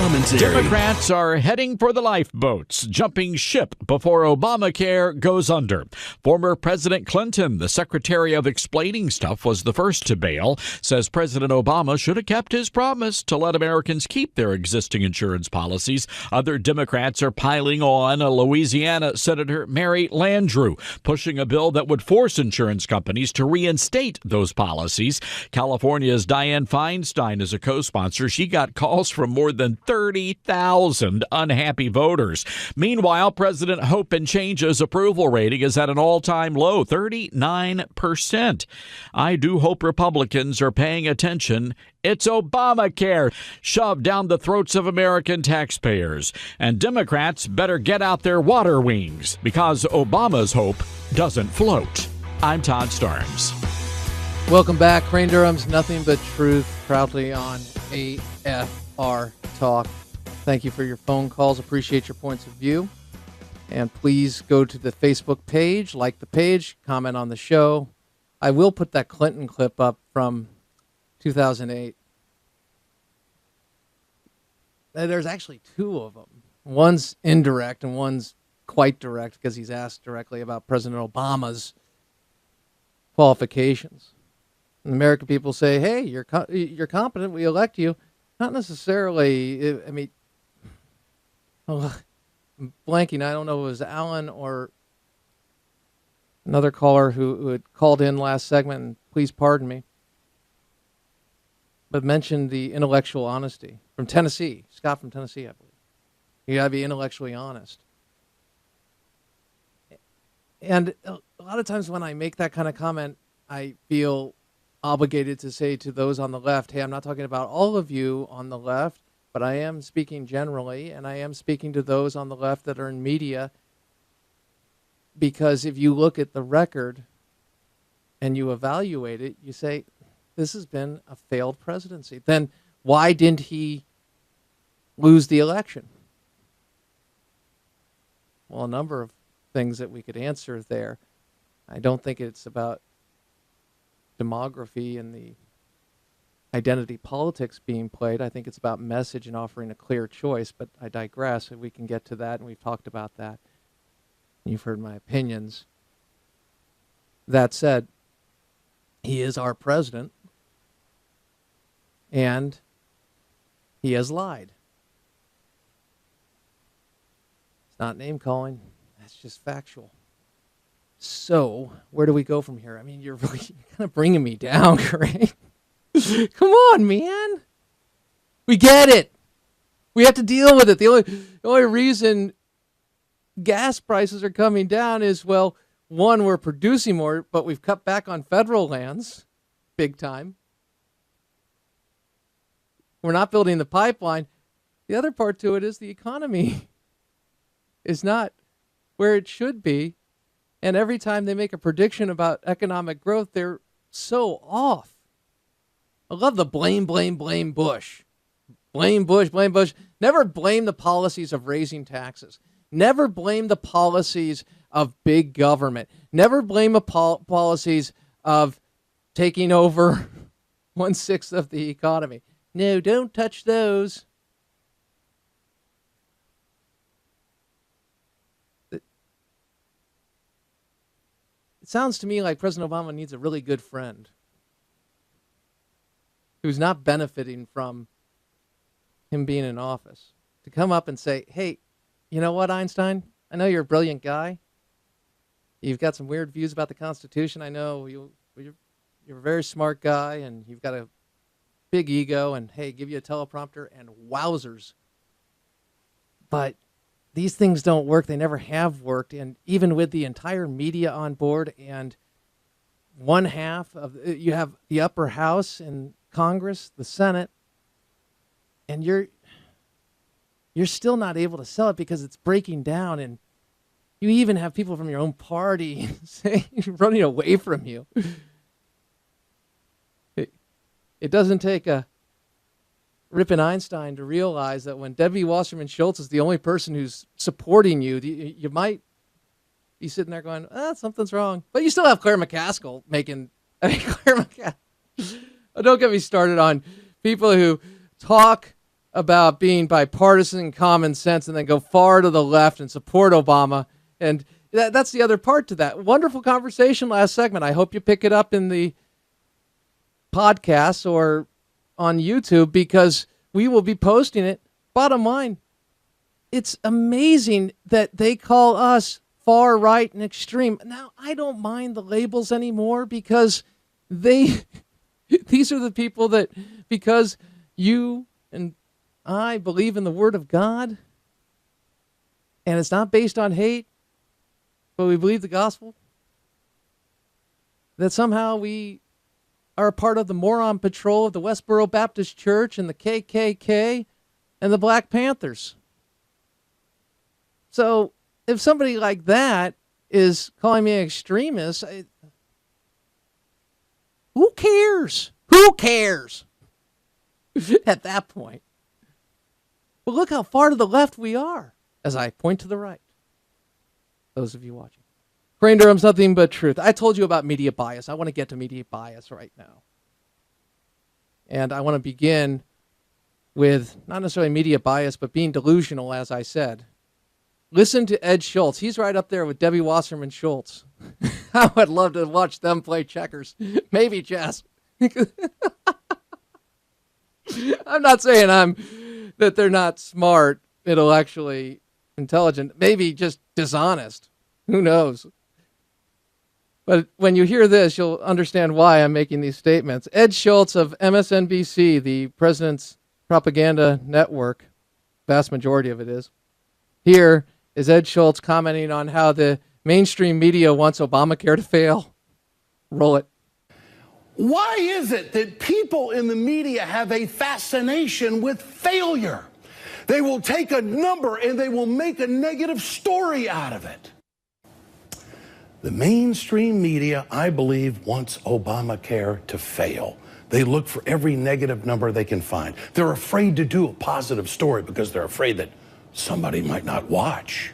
commentary. Democrats are heading for the lifeboats, jumping ship before Obamacare goes under. Former President Clinton, the secretary of explaining stuff, was the first to bail, says President Obama should have kept his promise to let Americans keep their existing insurance policies. Other Democrats are piling on. Louisiana Senator Mary Landrieu pushing a bill that would force insurance companies to reinstate those policies. California's Dianne Feinstein is a co-sponsor. She got calls from more than 30,000 unhappy voters. Meanwhile, President Hope and Change's approval rating is at an all-time low, 39%. I do hope Republicans are paying attention. It's Obamacare shoved down the throats of American taxpayers. And Democrats better get out their water wings because Obama's hope doesn't float. I'm Todd Starnes. Welcome back. Crane Durham's Nothing But Truth, proudly on AFR Talk. Thank you for your phone calls. Appreciate your points of view. And please go to the Facebook page, like the page, comment on the show. I will put that Clinton clip up from 2008. There's actually two of them. One's indirect and one's quite direct because he's asked directly about President Obama's qualifications. And the American people say, hey, you're competent, we elect you. Not necessarily, I mean, I'm blanking, I don't know if it was Alan or another caller who had called in last segment, and please pardon me, but mentioned the intellectual honesty from Tennessee, Scott from Tennessee, I believe. You got to be intellectually honest. And a lot of times when I make that kind of comment, I feel obligated to say to those on the left, hey, I'm not talking about all of you on the left, but I am speaking generally, and I am speaking to those on the left that are in media, because if you look at the record and you evaluate it, you say, this has been a failed presidency. Then why didn't he lose the election? Well, a number of things that we could answer there. I don't think it's about demography and the identity politics being played. I think it's about message and offering a clear choice, but I digress. We can get to that, and we've talked about that. You've heard my opinions. That said, he is our president, and he has lied. It's not name-calling. That's just factual. So, where do we go from here? I mean, you're really kind of bringing me down, Craig. Come on, man. We get it. We have to deal with it. The only reason gas prices are coming down is, well, one, we're producing more, but we've cut back on federal lands big time. We're not building the pipeline. The other part to it is the economy is not where it should be. And every time they make a prediction about economic growth, they're so off. I love the blame Bush. Blame Bush. Never blame the policies of raising taxes. Never blame the policies of big government. Never blame the policies of taking over 1/6 of the economy. No, don't touch those. It sounds to me like President Obama needs a really good friend who's not benefiting from him being in office to come up and say, hey, you know what, Einstein? I know you're a brilliant guy. You've got some weird views about the Constitution. I know you're a very smart guy, and you've got a big ego, and hey, give you a teleprompter, and wowzers. But these things don't work. They never have worked. And even with the entire media on board and one half of, you have the upper house in Congress, the Senate, and you're still not able to sell it because it's breaking down. And you even have people from your own party saying, running away from you. It doesn't take a Ripon Einstein to realize that when Debbie Wasserman Shultz is the only person who's supporting you, you might be sitting there going, something's wrong. But you still have Claire McCaskill Claire McCaskill. Don't get me started on people who talk about being bipartisan and common sense and then go far to the left and support Obama. And that's the other part to that. Wonderful conversation last segment. I hope you pick it up in the podcast or on YouTube because we will be posting it. Bottom line, it's amazing that they call us far right and extreme. Now, I don't mind the labels anymore because these are the people that, because you and I believe in the Word of God, and it's not based on hate, but we believe the gospel, that somehow we are a part of the moron patrol of the Westboro Baptist Church and the KKK and the Black Panthers. So if somebody like that is calling me an extremist, who cares? Who cares at that point? But look how far to the left we are as I point to the right. Those of you watching. Crane Durham's nothing but truth. I told you about media bias. I want to get to media bias right now. And I want to begin with not necessarily media bias, but being delusional, as I said. Listen to Ed Shultz. He's right up there with Debbie Wasserman Schultz. I would love to watch them play checkers. Maybe chess. I'm not saying that they're not smart, intellectually intelligent, maybe just dishonest. Who knows? But when you hear this, you'll understand why I'm making these statements. Ed Shultz of MSNBC, the president's propaganda network, vast majority of it is. Here is Ed Shultz commenting on how the mainstream media wants Obamacare to fail. Roll it. Why is it that people in the media have a fascination with failure? They will take a number and they will make a negative story out of it. The mainstream media, I believe, wants Obamacare to fail. They look for every negative number they can find. They're afraid to do a positive story because they're afraid that somebody might not watch.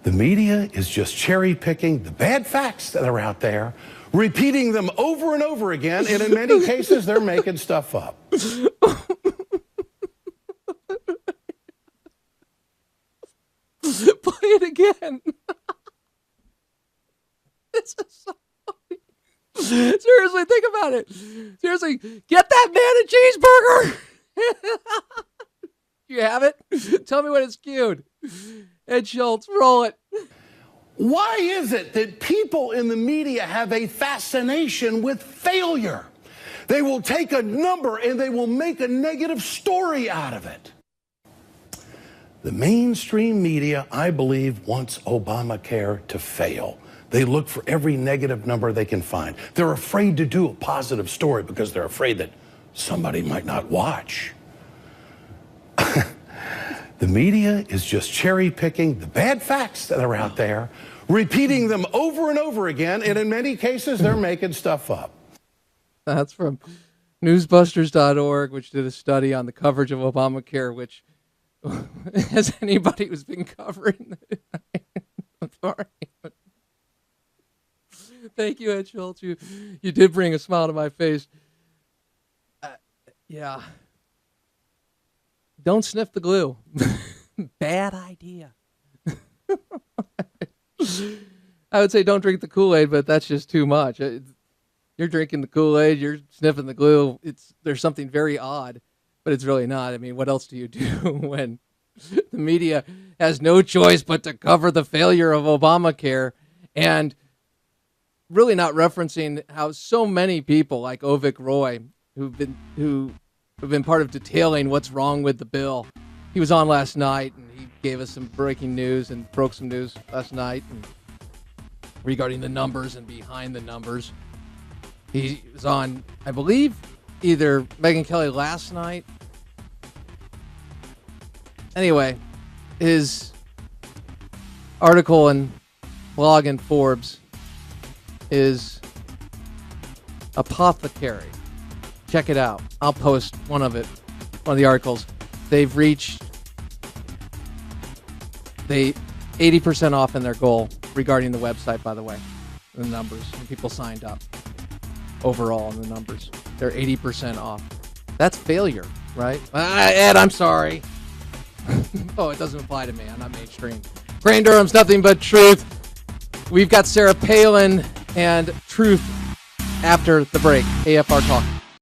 The media is just cherry-picking the bad facts that are out there, repeating them over and over again, and in many cases, they're making stuff up. Play it again. This is so funny. Seriously, think about it. Seriously, get that man a cheeseburger. You have it? Tell me when it's queued. Ed Shultz, roll it. Why is it that people in the media have a fascination with failure? They will take a number and they will make a negative story out of it. The mainstream media, I believe, wants Obamacare to fail. They look for every negative number they can find. They're afraid to do a positive story because they're afraid that somebody might not watch. The media is just cherry-picking the bad facts that are out there, repeating them over and over again, and in many cases, they're making stuff up. That's from newsbusters.org, which did a study on the coverage of Obamacare, which has anybody who's been covering I'm sorry. Thank you, Ed Shultz. You did bring a smile to my face. Yeah. Don't sniff the glue. Bad idea. I would say don't drink the Kool-Aid, but that's just too much. You're drinking the Kool-Aid, you're sniffing the glue. There's something very odd, but it's really not. I mean, what else do you do when the media has no choice but to cover the failure of Obamacare and really not referencing how so many people like Ovik Roy, who've been part of detailing what's wrong with the bill. He was on last night and he gave us some breaking news and broke some news last night regarding the numbers and behind the numbers. He was on, I believe, either Megyn Kelly last night. Anyway, his article and blog in Forbes is Apothecary. Check it out. I'll post one of the articles. They've reached 80% off in their goal regarding the website, by the way, the numbers. And people signed up overall in the numbers. They're 80% off. That's failure, right? Ed, I'm sorry. Oh, it doesn't apply to me. I'm not mainstream. Crane Durham's Nothing But Truth. We've got Sarah Palin and Truth after the break. AFR Talk.